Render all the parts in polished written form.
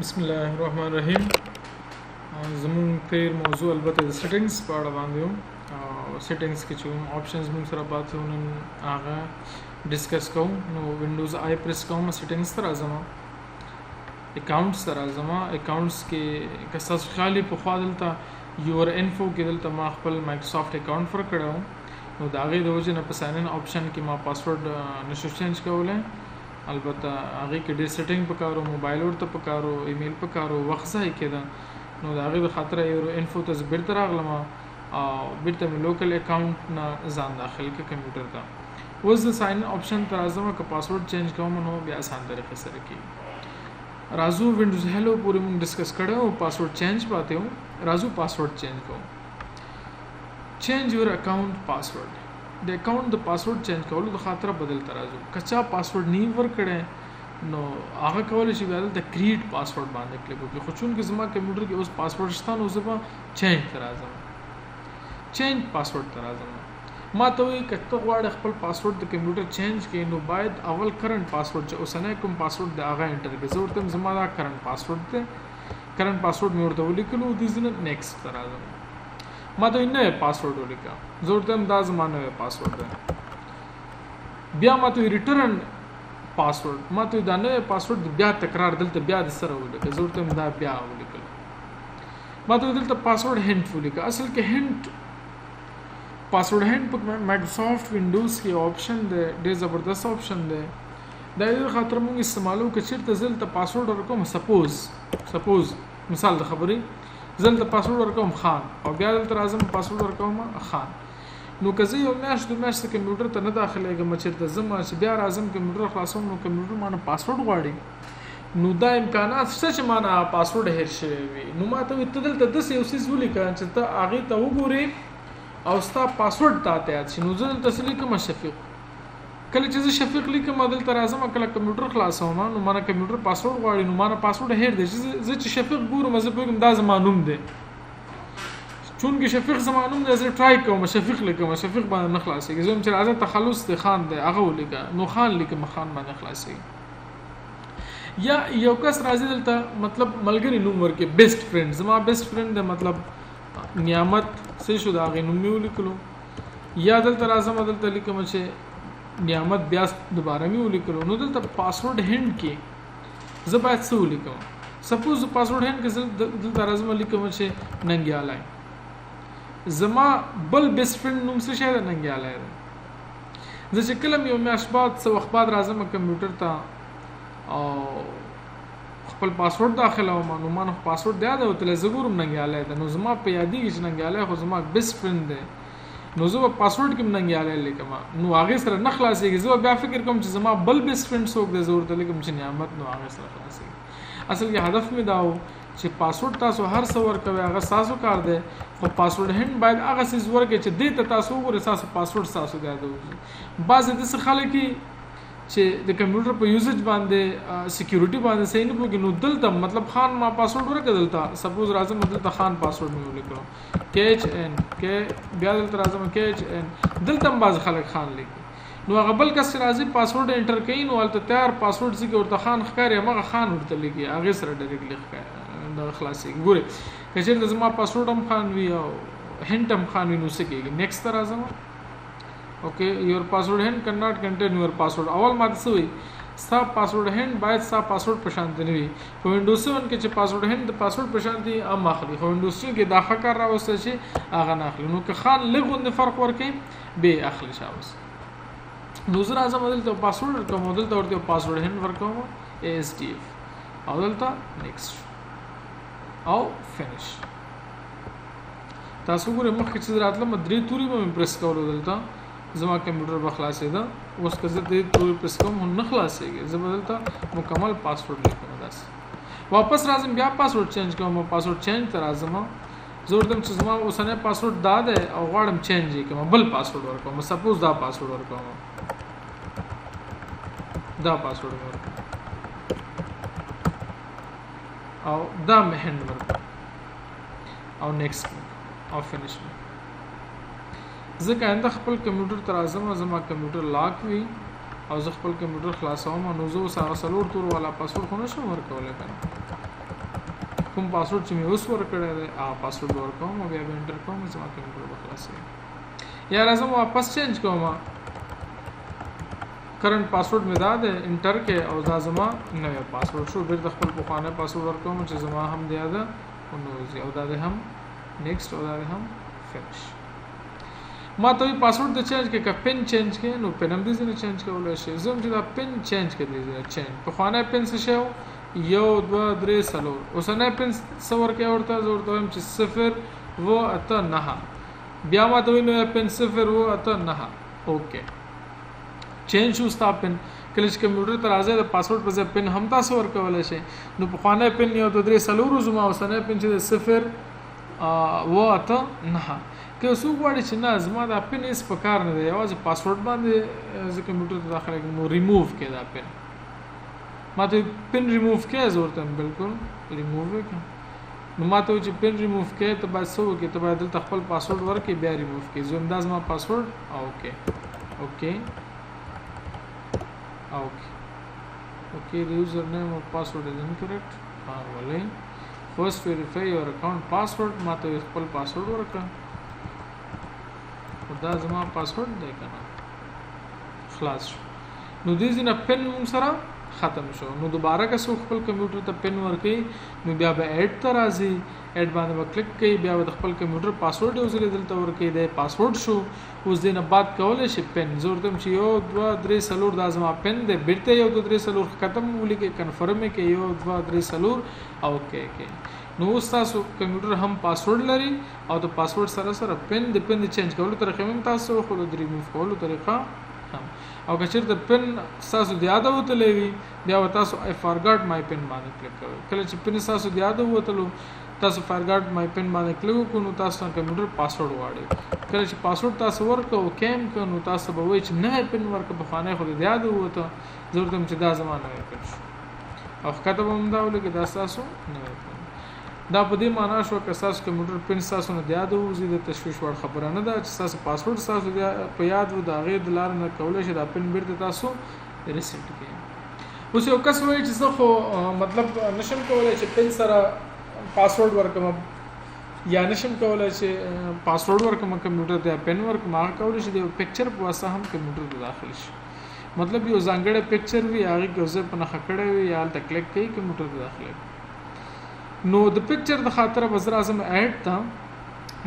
بسم الله الرحمن الرحیم. زمون تیر موضوع البته د سیټینګز په اړه باندې و او سیټینګز کې چې آپشنز موږ سره پاتې ونن هغه ډیسکس کوم. نو وینډوز آی پریس کوم، سیټینګز ته راځم، اکاونټس ته راځم. اکاونټس کې که تاسو خالي په خوا دلته یور انفو کې دلته ما خپل مایکروسافټ اکاونټ پر کړو، نو د هغې د وجې نه په ساین ان آپشن کې ما پاسورډ نشو چینج کولی. البته هغه کې ډېر سیټینګ پکارو، موبایل ورته پکارو، ایمیل پکارو، وخت ځای کېده. نو د هغې د خاطر یو انفو ته زه بیرته راغلم او بیرته مې لوکل اکاونټ نه ځان داخل کړ کمپیوټر ته. اوس د ساین ان آپشن ته راځم، که پاسورډ چینج کوم نو بیا آسان طریقې سره کېږي. راځو وینډوز هلو پورې موږ ډسکس کړی او پاسورډ چینج پاتې و. راځو پاسورډ چینج کوو. چینج یور اکاونټ پاسورډ. د اکاونټ د پاسورډ چینج کولو د خاطر بدل ترازو کچا پاسورډ نی ور کړي نو هغه کول شي بیا د کریټ پاسورډ باندې کلیک وکړي. خو چون کې زما کمپیوټر کې اوس پاسورډ شته نو زما چینج ترازم، چینج پاسورډ ترازم. ما ته وی کته غواړي خپل پاسورډ د کمپیوټر چینج کړي نو باید اول کرنٹ پاسورډ چې اوسنه کوم پاسورډ د هغه انټر کړي. زه ورته زما دا کرنٹ پاسورډ ته کرنٹ پاسورډ مې ورته ولیکلو، د دې نه نیکسټ ترازم. ما ته نه پاسورډ ولیکا، زه ورته دا زمانه پاسورډ ده. بیا ما ته ریټرن پاسورډ، ما ته دا نه پاسورډ بیا تکرار دلته بیا د سره ولیکا، زه ورته دا بیا ولیکل. ما ته دلته پاسورډ هنت ولیکا. اصل کې هنت پاسورډ هنت په مایکروسافټ وینډوز کې آپشن ده، ډېر زبردست آپشن ده. دا یو خاطر موږ استعمالو کې چیرته زلته پاسورډ ورکوم، سپوز مثال د خبرې زلته پاسورډ ورکوم خان او بیا دلته راځم پاسورډ ورکوم خان. نو که زه یو میاشت دو میاشت کمپیوټر ته نه داخلېږم، چېرته ځم چې بیا راځم کمپیوټر خلاصوم نو کمپیوټر مانه پاسورډ غواړي، نو دا امکانات شته چې مانه پاسورډ هیر شوی وي. نو ما ته ته دلته داسې یو څیز ولیکه چې ته هغې ته وګورې او ستا پاسورډ تاته یاد شي. نو زه دلته څه لیکم شفیق. کله چې زه شفیق لیکم دلته راځم کله کمپیوټر خلاصوم نو مانه کمپیوټر پاسورډ غواړي، نو مانه پاسورډ هیر دی. زه چې شفیق ګورم زه پوهېږم دا زما نوم دی، چون کې شفیق زما نوم دی. زه ټرای کوم شفیق لیکم، شفیق باندې نه خلاصېږي. زه چې راځه تخلص دی خان دی هغه ولیکه، نو خان لیکم خان باندې خلاصېږي. یا یو کس راځي دلته مطلب ملګری نوم ورکې بیسټ فرند، زما بیسټ فرند دی مطلب نعمت څه شو دا هغې نوم مې ولیکلو. یا دلته راځم دلته لیکم چې نعمت بیا دوباره مې ولیکلو. نو دلته پاسورډ هند کې زه باید څه ولیکم؟ سپوز پاسورډ هند کې دلته راځم لیکم چې ننګیالی. زما بل بیسټ فرند نوم څه شی دی؟ ننګیالی دی. زه چې کله یو میاشت بعد څه وخت بعد راځم کمپیوټر ته او خپل پاسورډ داخلوم نو ما نو پاسورډ یاد وتلی، زه ګورم ننګیالی دی. نو زما په یادېږي چې ننګیالی خو زما بیسټ فرند دی، نو زه په پاسورډ کې ننګیالی لیکم، نو هغې سره نه خلاصېږي. زه بیا فکر کوم چې زما بل بیسټ فرند څوک دی، زه ورته لیکم چې نعمت، نو هغې سره خلاصېږي. اصل کې هدف مې دا و چې پاسورډ تاسو هر څه ورکوئ هغه ستاسو کار دی، خو پاسورډ هند باید هغه څیز ورکړئ چې دې ته تاسو وګورئ ستاسو پاسورډ ستاسو یاد وځي. بعضې داسې خلک چې د کمپیوټر په یوزج باندې سکیورټي باندې صحیح نه پوهېږي، نو دلته مطلب خان ما پاسورډ ورکړه، دلته سپوز راځم دلته خان پاسورډ مې ولیکلو KHN بیا دلته راځم KHN، دلته هم بعضې خلک خان لیکي. نو هغه بل کس چې راځي پاسورډ انټر کوي نو هلته تیار پاسورډ ځي کې ورته خان ښکاري، همغه خان ورته لیکي، هغې سره ډایرکټلي دغه خلاصېږي. ګورئ که چېرته زما پاسورډ هم خان وي او هنټ هم خان وي نو څه کېږي؟ نیکسټ ته راځم. اوکې یور پاسورډ هند کین ناٹ کنټین یور پاسورډ. اول ما ته څه وایي؟ ستا پاسورډ هند باید ستا پاسورډ په شانتې نه وي. په وینډوز 7 کې چې پاسورډ هند د پاسورډ په شانتې هم اخلي، خو وینډوز 2 کې دا ښه کار راوسته چې هغه نه اخلي. نو که خان لږ غوندې فرق ورکوي بې اخلي شاوس. نو زه راځم دلته پاسورډ ورکوم او دلته ورته پاسورډ هند ورکوم ASDF او دلته نیکسټ او فینش. تاسو ګورئ مخکې چې راتلم 3 توري به مې پرس کولو دلته زما کمپیوټر به خلاصېده. اوس که زه دې توري پرس کوم نه خلاصېږي، زه به دلته مکمل پاسورډ لیکم. داسې واپس راځم بیا پاسورډ چینج کوم، پاسورډ چینج ته راځم، زه ورته چې زما اوسنی پاسورډ دا دی او غواړم چینج یې کړم، بل پاسورډ ورکوم. سپوز دا پاسورډ ورکوم، دا پاسورډ ورکوم او دا مې هند ورکوم او نیکسټ او فینش. زه که آینده خپل کمپیوټر ته راځم زما کمپیوټر لاک وي او زه خپل کمپیوټر خلاصوم نو زه اوس هغه 4 تور والا پاسورډ خو نشم ورکولی که نه. کوم پاسورډ چې مې اوس ورکړی دی هغه پاسورډ ورکوم او بیا به انټر کوم زما کمپیوټر به خلاصېږي یا راځم واپس چینج کوم کرنٹ پاسورډ مې دا دی انټر کې او دا زما نوی پاسورډ شو بیرته خپل پخوانی پاسورډ ورکوم چې زما هم دی یاده او دا دی هم نیکسټ او دا دی هم فینش ما ته وی پاسورډ د چینج کې کا پن چینج کې نو پن هم دې نه چینج کولای شي زم چې دا پن چینج کړی دی چینج پخوانی پن څه شو 1 2 3 4 اوسنۍ پن څور کې ورته زور ته هم چې 0 و اته نه بیا ما ته وی نو پن 0 و اته نه اوکې چینج شو ستا پن کله چې کمپیوټر ته راځي د پاسورډ په ځای پن هم تاسو ورکولای شئ نو پخوانی پن 1 2 3 4 زما اوسنۍ پن چې 0 و اته نه که څو غواړي چې نه زما دا پن هیڅ په کار نه دی یوازې پاسورډ باندې زه کمپیوټر ته داخله کوم نو ریموو کې دا پن ما ته پن ریموو کې ضرورت هم بالکل ریموو کې نو ما ته چې پن ریموو کې ته باید څه وکړې ته باید دلته خپل پاسورډ ورکړې بیا ریموو کې زه انداز ما پاسورډ اوکې the username or password is incorrect ولې first verify your account password ما ته خپل پاسورډ ورکړه دا زما پاسورډ دی کنه خلاص شو نو دې ځنه پن موږ سره ختم شو نو دوباره که څوک خپل کمپیوټر ته پن ورکړي نو بیا به اډ ته راځي اډ باندې به کلیک کوي بیا به خپل کمپیوټر پاسورډ یو ځل دلته ورکړي دی پاسورډ شو اوس دې نه بعد کولای شي پن زور دم چې 1 2 3 4 دا زما پن دی بیرته 1 2 3 4 ختم ولیکي کنفرم کې 1 2 3 4 اوکې نو تاسو کمپیوټر هم پاسورډ لري او د پاسورډ سره سره پن د پن چینج کولو طریقې هم تاسو خو د ریموو کولو طریقه هم او که چیرته پن تاسو د یاد وتلې وي بیا تاسو I forgot my pin باندې کلیک کوئ کله چې پن تاسو د یاد وتلو تاسو forgot my pin باندې کلیک وکړو نو تاسو کمپیوټر پاسورډ واړي کله چې پاسورډ تاسو ورکو کیم کنو تاسو به وایي چې نه پن ورکو په خانه خو د یاد وته ضرورت هم چې دا زمانه وکړ او کته هم دا ولګي دا تاسو نه دا په دې معنا شو چې تاسو کمپیوټر پن تاسو نه یاد وځي د تشویش وړ خبره نه ده چې تاسو پاسورډ تاسو په یاد و دا غیر د لار نه کولای شي دا پن بیرته تاسو ریسیټ کړئ اوس یو کس وایي چې زه خو مطلب نشم کولای چې پن سره پاسورډ ورکم یا نشم کولای چې پاسورډ ورکم کمپیوټر ته پن ورکم هغه کولای شي د پکچر په واسطه هم کمپیوټر ته داخل شي مطلب یو ځانګړی پکچر وي هغه کوزه په نخ کړه وي یا ته کلیک کوي کمپیوټر ته داخله نو د پکچر د خاطر وزر اعظم اډ تا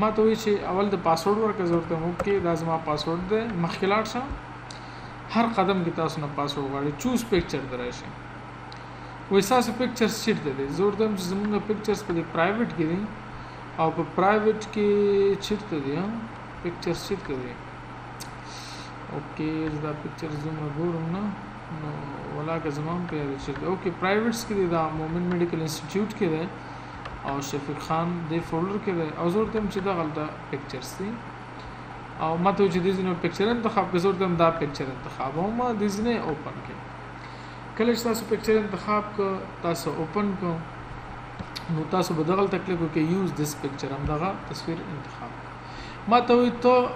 ما ته وی چې اول د پاسورډ ورکړه ضرورت مو کې لازم پاسورډ ده مخکلات شه هر قدم کې تاسو نه پاسورډ غواړي چوز پکچر درایشي وې تاسو پکچر شیټ ده ضرورت هم زموږ پکچرز په پرایویټ کې دي او په پرایویټ کې چیرته دي پکچر شیټ کې دي اوکې دا پکچر زوم وګورم نو ولاګه زمام په یاد شي اوکې پرایویټس کې دا مومن میډیکل انسټیټیوټ کې ده او شفیق خان د فولډر کې ده او زور تم چې دا غلطه پکچرز دي او ماته چې د دې پکچر انتخاب کې زور تم دا پکچر انتخاب او ما د دې نه اوپن کې کله چې تاسو پکچر انتخاب کو تاسو اوپن کو نو تاسو به دغه تکلیف کې یوز دیس پکچر هم دغه تصویر انتخاب ماته وي ته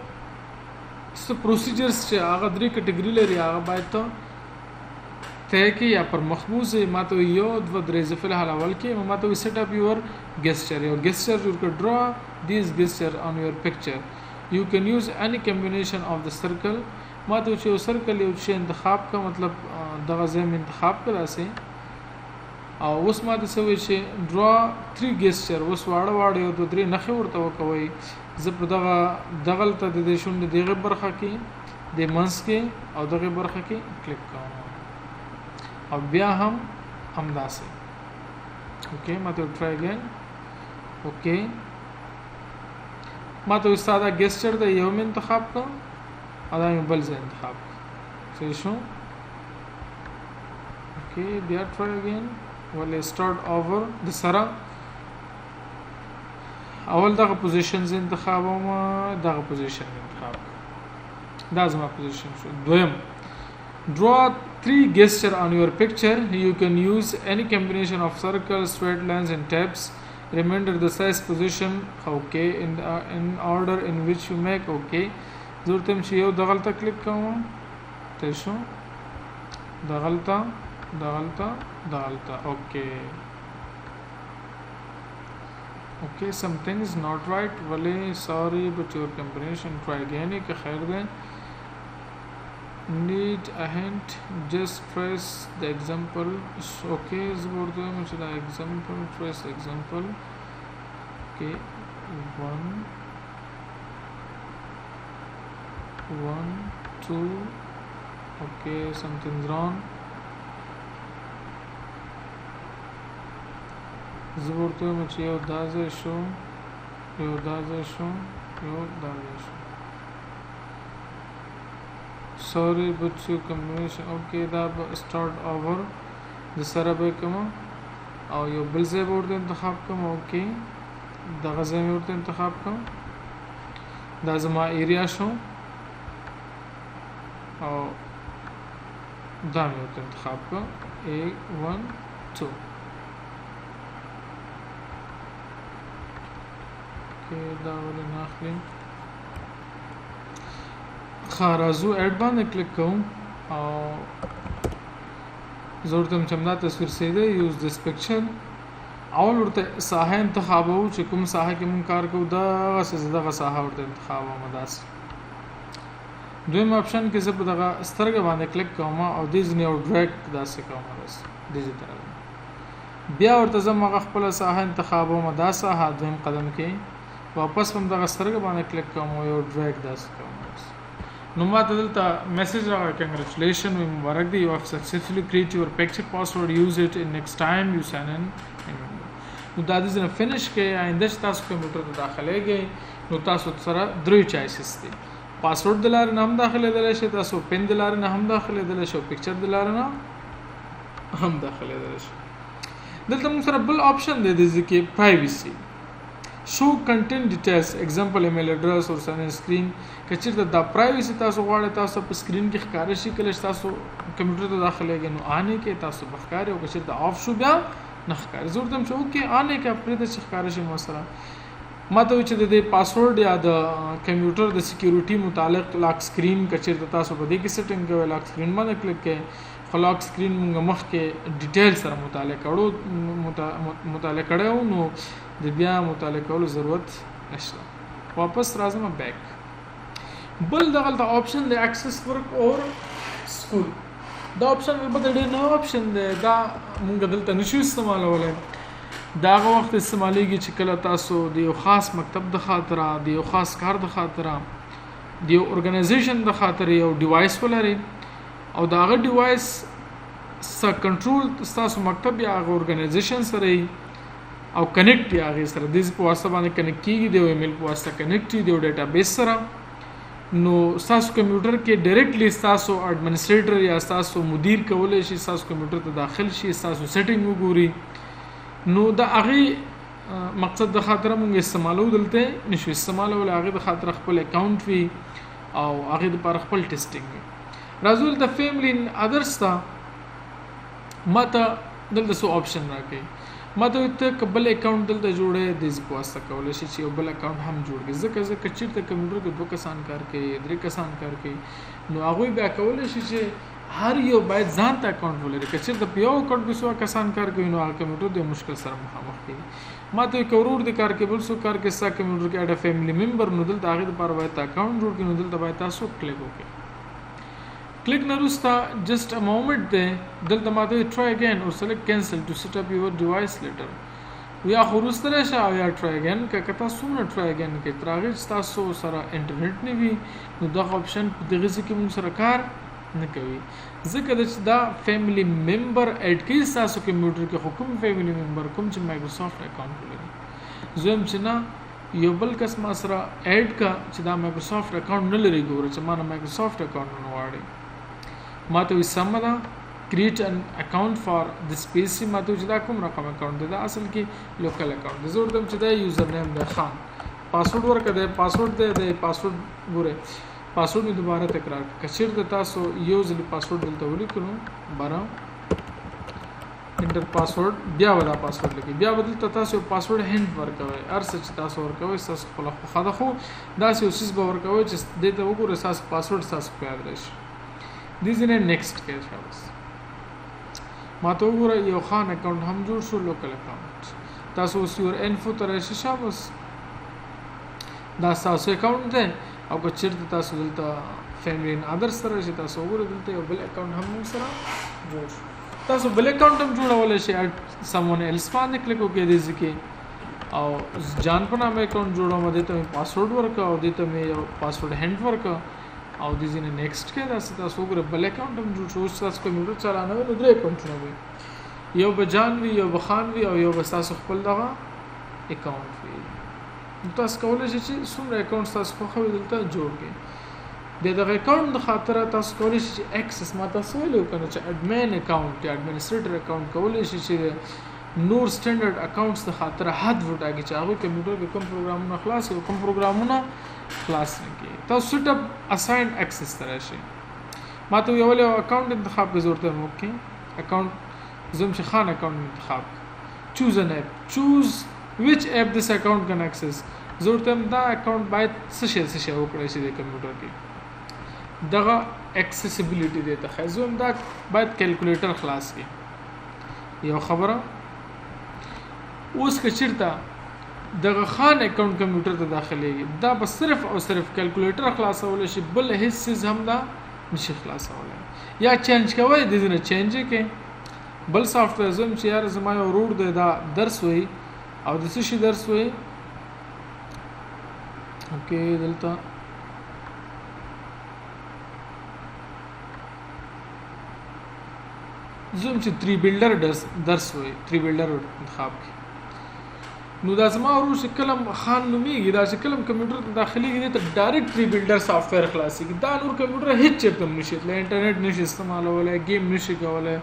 څه پروسیجرز چې هغه درې کټګوري لري هغه باید ته کې یا پر مخبوز ماته یو د درې ځفل حل اول کې ماته وي سیټ اپ یور gesture your gesture you can draw these gesture on your picture you can use any combination of the circle ماته چې یو سرکل یو شی انتخاب کا مطلب دغه زم انتخاب کړه سي او اوس ماته سوي چې draw 3 gesture اوس واړه یو د درې نخې ورته وکوي زه په دغه ته د دې شوند دغه برخه کې د منس کې او دغه برخه کې کلیک کوم او بیا هم همداسې اوکې ماته ټرای اگین اوکې ماته استاد gesture د یو انتخاب کو او دا یو بل ځای انتخاب صحیح شو اوکې بیا ټرای اگین ولې سٹارټ اوور د سره اول دغه پوزیشنز انتخاب او دغه پوزیشن انتخاب دا زما پوزیشن شو دویم draw 3 gesture on your picture you can use any combination of circles straight lines and tabs remember the size position okay in order in which you make okay ضرورت هم چې یو دغلطه کلیک کوم ته شو دغلطه اوکې Okay, something is not right. Wale, sorry, but your combination. Try again. Ke khair de. Need a hint. Just press the example. Okay, is about the example. Press example. Okay, one, two. Okay, something's wrong. زبورته مچ یو دازه شو sorry but you combination okay دا start over د سره به کوم او یو بل ځای ورته انتخاب کوم اوکې دا غزه مې ورته انتخاب کوم دا زما ایریا شو او دا مې ورته انتخاب کوم A1 2 دا ولې ناخلي خارازو اډ باندې کلیک کوم او زورتم چمدا تصویر سیده یوز دس پکچر اول ورته ساحه انتخابو چې کوم ساحه کې مون کار کوو دا دغه ساحه ورته انتخابو مداس دویم اپشن کې زه په دغه سترګې باندې کلیک کوم او د ځنی او ډریګ داسې کوم داس دغه طرف بیا ورته زما خپل ساحه انتخابو مدا ساحه دویم قدم کې واپس هم دغه سترګې باندې کلیک کوم او یو ډریګ داسې کوم نو ما ته دلته میسج راغی کنګریچولیشن وی مبارک دی یو هاف سکسسفلی کریټ یور پکچر پاسورډ یوز اټ ان نیکسٹ ټایم یو ساین ان نو دا د زنه فینیش کې آینده تاسو کمپیوټر ته داخليږئ نو تاسو سره درې چایسز دي پاسورډ دلار نه هم داخليدل شي تاسو پین دلار نه هم داخليدل شي پکچر دلار نه هم داخليدل شي دلته موږ سره بل آپشن دی د ځکه پرایویسی show content details example email address or sign screen کچیرته دا پرایویسی تاسو غواړئ تاسو په سکرین کې ښکار شي کله تاسو کمپیوټر ته داخليږئ نو آنه کې تاسو بخکار او کچیرته آف شو بیا نه ښکار ضرورت هم شو کې آنه کې پرې د ښکار شي مثلا ماته چې د پاسورډ یا د کمپیوټر د سکیورټي متعلق لاک سکرین کچیرته تاسو په دې کې سیټینګ کوئ لاک سکرین باندې کلیک کړئ خلاق سکرین موږ مخ کې ډیټیل سره مطالعه کړو نو د بیا مطالعه کولو ضرورت نشته واپس راځم بیک بل دغه آپشن د اکسس ورک اور سکول دا آپشن په دې نو آپشن دا موږ دلته نشو استعمالولای دا وخت استعمالېږي چې کله تاسو د یو خاص مکتب د خاطر د یو خاص کار د خاطر د یو ارګنایزیشن د خاطر یو ډیوایس ولري او دا غو ډیوایس سره کنټرول تاسو مکتب یا غو ارګنایزیشن سره او کنیکټ یا غي سره د په واسطه باندې کنیکټ کیږي د ایمیل په واسطه کنیکټ دی او ډیټابیس سره نو تاسو کمپیوټر کې ډایرکټلی تاسو اډمنسټریټر یا تاسو مدیر کولای شي تاسو کمپیوټر ته داخل شي تاسو سیټینګ وګوري نو دا هغه مقصد د خاطر موږ استعمالو دلته نشو استعمالو هغه د خاطر خپل اکاونټ وی او هغه د پر خپل ټیسټینګ رازول د فیملی ادرس تا ماته دلته سو آپشن راکې ماته ته قبل اکاونټ دلته جوړه د واسطه کولای شي چې بل اکاونټ هم جوړ کړي ځکه چیرته کمپیوټر کې دوه کسان کار کوي درې کسان کار کوي نو هغه بیا کولای شي چې هر یو باید ځان ته اکاونټ ولري چې چیرته په یو اکاونټ کې څو کسان کار کوي نو هغه کمپیوټر د مشکل سره مخامخ کیږي ماته کورور د کار کې بل څو کار کې سا کمپیوټر کې اډ فیملی ممبر نو دلته هغه لپاره باید اکاونټ جوړ کړي نو دلته باید تاسو کلیک وکړئ click narusta just a moment there دلته ماته try again or select cancel to set up your device later یا خروستره شا یا try again که تاسو نه try again کې ترغه تاسو سره انټرنیټ نه وي نو دا آپشن دغه ځکه موږ سره کار نه کوي ځکه دا فیملی ممبر اډ کې تاسو کمپیوټر کې حکم فیملی ممبر کوم چې مایکروسافټ اکاونټ لري زم چې نه یو بل کس ما سره اډ کا چې دا مایکروسافټ اکاونټ نه لري ګوره چې ما نه مایکروسافټ اکاونټ نه واړي ماته وسمدا create an account for this PC ماته چې دا کوم رقم اکاونټ دی دا اصل کې لوکل اکاونټ دی زه ورته چې دا یوزر نیم دی خان پاسورډ ورکړه پاسورډ دی پاسورډ ګوره پاسورډ دوباره تکرار کچیر د تاسو یو ځل پاسورډ دلته ولیکلو بارا انټر پاسورډ بیا ودا پاسورډ لګي بیا بدل تاسو پاسورډ هند ورکوي ارڅ چې تاسو ورکوي تاسو خپل خو خو دا سیس به ورکوي چې دته وګوره تاسو پاسورډ تاسو په یاد راشي This is in a next case fellas. ما ته وګوره یو خان اکاونټ هم جوړ شو لوکل اکاونټ تاسو اوس یور انفو ته راشئ شابس دا تاسو اکاونټ دی او که چیرته تاسو دلته فیملی ان ادر سره راشئ تاسو وګورئ دلته یو بل اکاونټ هم موږ سره جوړ شو تاسو بل اکاونټ هم جوړولی شئ اټ سمون ایلس باندې کلیک وکړئ دې ځکه او جان په نامه اکاونټ جوړوم دې ته مې پاسورډ ورکړه او دې ته مې یو پاسورډ هینډ ورکړه او د ځینې نیکسټ کې تاسو وګورئ بل اکاونټ هم جوړ شو اوس تاسو کمپیوټر چلانه نو درې اکاونټونه وي یو به جان وي یو به خان وي او یو به تاسو خپل دغه اکاونټ وي نو تاسو کولی شئ چې څومره اکاونټ تاسو خوښوي دلته جوړ کړئ د دغه اکاونټ د خاطره تاسو کولی شئ چې اکسس ما تاسو ویلو کنه چې اډمن اکاونټ یا اډمنسټریټر اکاونټ کولی شئ چې نور سټانډرډ اکاونټس د خاطره حد وټاږي چې هغه کمپیوټر کې کوم پروګرامونه خلاص او کوم پروګرامونه خلاص نه کړي تاسو سیټ اپ اساین اکسس تر شي ما ته یو له اکاونټ انتخاب به ضرورت مو کې اکاونټ زم چې خان اکاونټ انتخاب چوز ان اپ چوز which app this account can access ضرورت دا اکاونټ باید څه شي وکړي چې د کمپیوټر کې دغه اکسسیبিলিټی دی ته خزوم دا باید کیلکولیټر خلاص کړي یو خبره اوس که چیرته دغه خان اکاونټ کمپیوټر ته داخليږي دا به صرف او صرف کیلکولیټر خلاصول شي بل هیڅ څه هم دا نشي خلاصولای یا چینج کوي د دې نه چینج کې بل سافټویر زم چې یار زما یو روډ دی دا درس وي او د څه شي درس وي اوکې دلته زم چې 3 بلډر درس وي 3 بلډر انتخاب کی نو دا زما وروش کلم خان نومیږي دا چې کلم کمپیوټر ته داخليږي ته ډایرکټ 3 بلډر سافټویر خلاصيږي دا نور کمپیوټر هیڅ چرته نشي له انټرنیټ نشي استعمالولای گیم نشي کولای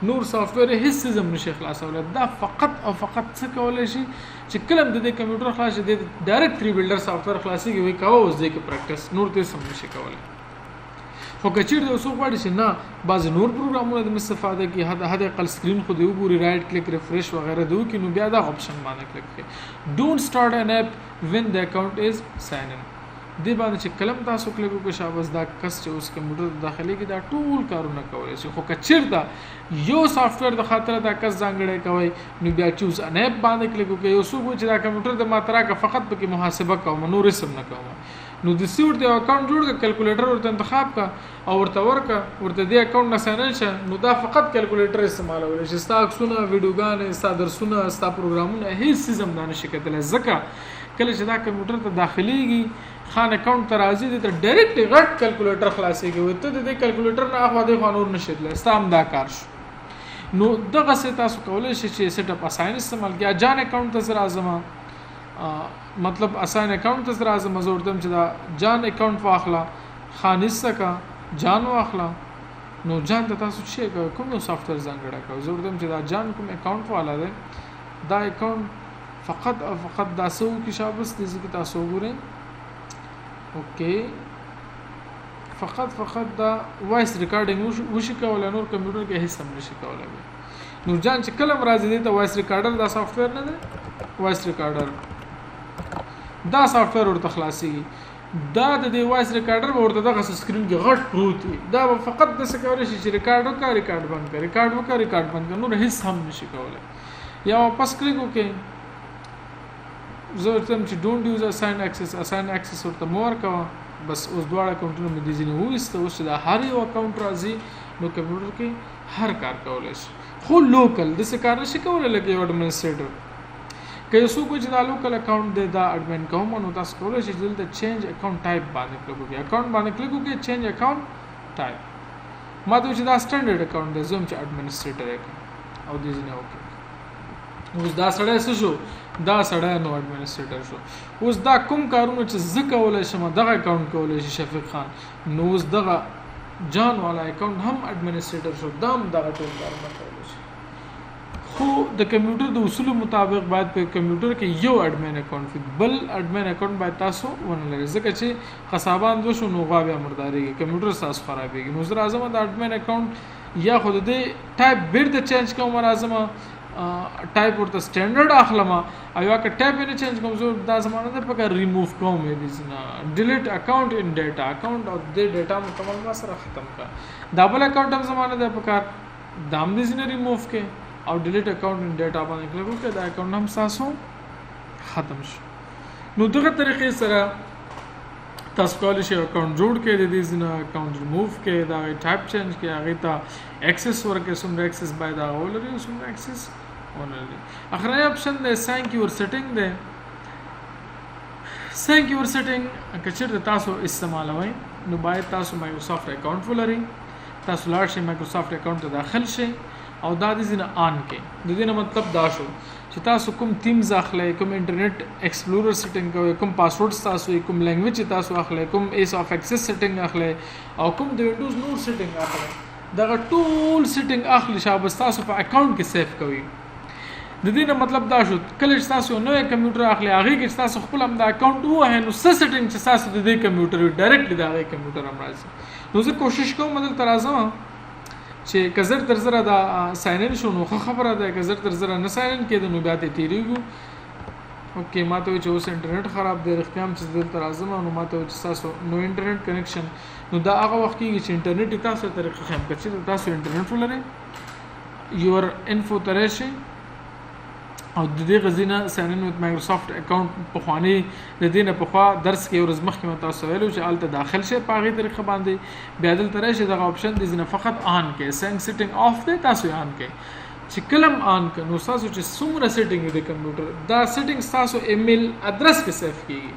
نور سافټویر هیڅ څه نشي خلاصولای دا فقط او فقط څه کولای شي چې کلم د دې کمپیوټر خلاص دي ډایرکټ 3 بلډر سافټویر خلاصيږي وي کاوه اوس دې کې پریکټس نور ته سم نشي کولای خو کچیر د اوسو غواړي چې نه بعض نور پروګرامونه د استفاده کی هدا اقل سکرین خو دی وګوري رائټ کلیک ریفریش وغیرہ دو کې نو بیا دا اپشن باندې کلیک کړئ ډونټ سٹارټ ان اپ وین د اکاونټ از ساين ان دی باندې چې کلم تاسو کلیک وکړئ شاباس دا کس چې اوس کمپیوټر داخلي کې دا ټول کارونه کوي چې خو کچیر دا یو سافټویر د خاطر دا کس ځانګړی کوي نو بیا چوز ان اپ باندې کلیک وکړئ یو څوک چې دا کمپیوټر د ماترا کا فقط پکې محاسبه کوم نور سم نه کوم نو د سیور د اکاونټ جوړ کا کیلکولیټر ورته انتخاب کا او ورته ورکا ورته د اکاونټ نه ساين شه نو دا فقط کیلکولیټر استعمالول شي ستا عکسونه ویډیوګان ستا درسونه ستا پروګرامونه هیڅ سیستم نه شي کېدل ځکه کله چې دا کمپیوټر ته داخليږي خان اکاونټ ته راځي د ډایرکټ غټ کیلکولیټر خلاصيږي وته د کیلکولیټر نه اخوا د قانون نشیدل استام دا کار شو نو دغه څه تاسو کولای شئ چې سیټ اپ اساین استعمال کیا جان اکاونټ ته سره اعظم مطلب اساین اکاونٹ ته راځم زوردم چې دا جان اکاونٹ واخلا خانیس کا جان واخلا نو جان ته تاسو چې کوم نو سافټویر ځانګړی کوي زوردم چې دا جان کوم اکاونٹ والا دی دا اکاونٹ فقط او فقط دا سو کې شابس دي چې تاسو وګورئ اوکې فقط دا وایس ریکارډینګ وشي کولای نور کمپیوټر کې هیڅ هم نشي کولای نو جان چې کلم راځي ته وایس ریکارډر دا سافټویر نه دی وایس ریکارډر دا سافټویر ورته خلاصيږي دا د دې وایس ریکارډر ورته دغه سکرین کې غټ پروت وي دا فقط د سکیورټي شي چې ریکارډ وکړه ریکارډ بند کړه ریکارډ وکړه ریکارډ بند کړه نور هیڅ هم نشي کولای یا واپس کلیک وکړئ زه تم چې ډونټ یوز اساین اکسس ورته مور کا بس اوس دواړه اکاونټونه مې د ځینې وېسته اوس دا هر یو اکاونټ راځي نو کمپیوټر کې هر کار کولای شي خو لوکل د څه کار نشي کولای لکه یو اډمنسټریټر که څوک چې دا لوکل اکاونټ دی دا اډمن کوم نو تاسو کولای شئ چې دلته چینج اکاونټ ټایپ باندې کلیک وکړئ اکاونټ باندې کلیک وکړئ چینج اکاونټ ټایپ ما ته چې دا سټانډرډ اکاونټ دی زوم چې اډمنسټریټر یم او دې نه اوکې اوس دا سړی څه شو دا سړی نو اډمنسټریټر شو اوس دا کوم کارونه چې زه کولای شم دغه اکاونټ کولای شي شفیق خان نو اوس دغه جان والا اکاونټ هم اډمنسټریټر شو دا هم دغه ټول کارونه کولای شي خو د کمپیوټر د اصول مطابق باید په کمپیوټر کې یو اډمن اکاونټ وي بل اډمن اکاونټ باید تاسو ونه لرئ ځکه چې قصابان دوه شو نو غوابه مرداريږي کمپیوټر تاسو خرابېږي نو زه راځم د اډمن اکاونټ یا خود دې ټایپ بیرته چینج کوم راځم ټایپ ورته سټانډرډ اخلم او یا که ټایپ نه چینج کوم زه دا زمانه ده پکې ریموو کوم دې نه ډیلیټ اکاونټ ان ډاټا اکاونټ او د ډاټا مکمل ما سره ختم کا دا بل اکاونټ هم زمانه ده پکې دام دې نه ریموو کې او ډیلیټ اکاونټ ان ډیټا باندې کلیک وکړئ دا اکاونټ هم تاسو ختم شي. نو دغه طریقې سره تاسو کولی شئ اکاونټ جوړ کړئ د دې ځینه اکاونټ ریموو کړئ دا ټایپ چینج کړئ هغې ته ایکسس ورکړئ څومره ایکسس باید هغه ولري څومره ایکسس ونه لري. اخرنی اپشن دی سینک یور سیټینګ دی. سینک یور سیټینګ که چېرته تاسو استعمالوئ نو باید تاسو مایکروسافټ اکاونټ ولرئ. تاسو لاړ شئ مایکروسافټ اکاونټ ته داخل شئ او دا د ځینه آن کړئ. د دې نه مطلب دا شو چې تاسو کوم تیمز اخلئ کوم انټرنیټ ایکسپلورر سیټینګ کوئ کوم پاسورډ تاسو کوم لینګویج تاسو اخلئ کوم ایس اف ایکسس سیټینګ اخلئ او کوم د وینډوز نور سیټینګ اخلئ دغه ټول سیټینګ اخلي شابه تاسو په اکاونټ کې سیف کوئ. د دې نه مطلب دا شو کله چې تاسو نوې کمپیوټر اخلي هغې کې چې تاسو خپل هم د اکاونټ ووهئ نو څه سیټینګ چې تاسو د دې کمپیوټر وي ډایرکټلی د هغې کمپیوټر هم راځي. نو زه کوشش کوم دلته راځم چې که زر تر زره دا ساین ان شو نو ښه خبره ده که زر تر زره نه ساین ان کېده نو بیا ته تېرېږو. اوکې ما ته وایي چې اوس انټرنیټ خراب دی رښتیا هم چې دلته راځم نو ما ته وایي چې تاسو نو انټرنیټ کنیکشن نو دا هغه وخت کېږي چې انټرنیټ یې تاسو طریقه ښیم که چېرته تاسو انټرنیټ ولرئ یور انفو ته راشئ او د دې غزینه ساین ان وذ مایکروسافټ اکاونټ پخوانی د دې نه پخوا درس کې ورځ مخکې مې تاسو ویلو چې الته داخل شي په هغې طریقه باندې بیا دلته راشي دغه اپشن د ځینه فقط آن کړئ سینک سیټینګ آف دی تاسو یې آن کړئ چې کله هم آن کړئ نو ستاسو چې څومره سیټینګ وي د کمپیوټر دا سیټینګ ستاسو ایمیل ادرس کې سیف کېږي.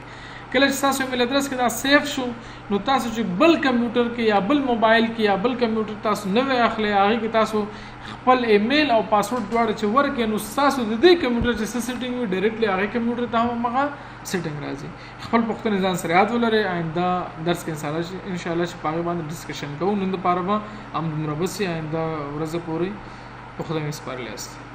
کله چې تاسو ایمیل ادرس کې دا سیف شو نو تاسو چې بل کمپیوټر کې یا بل موبایل کې یا بل کمپیوټر تاسو نوی اخلئ هغې کې تاسو خپل ایمیل او پاسورډ دواړه چې ورکړئ نو ستاسو د دې کمپیوټر چې څه سیټینګ وي ډایرکټلی هغې کمپیوټر ته هم همغه سیټینګ راځي. خپل پوښتنې ځان سره یاد ولرئ آینده درس کې انشاءالله چې په هغې باندې ډسکشن کوو. نن دپاره به همدومره بس آینده ورځې پورې په خدای مې سپارلی یاست.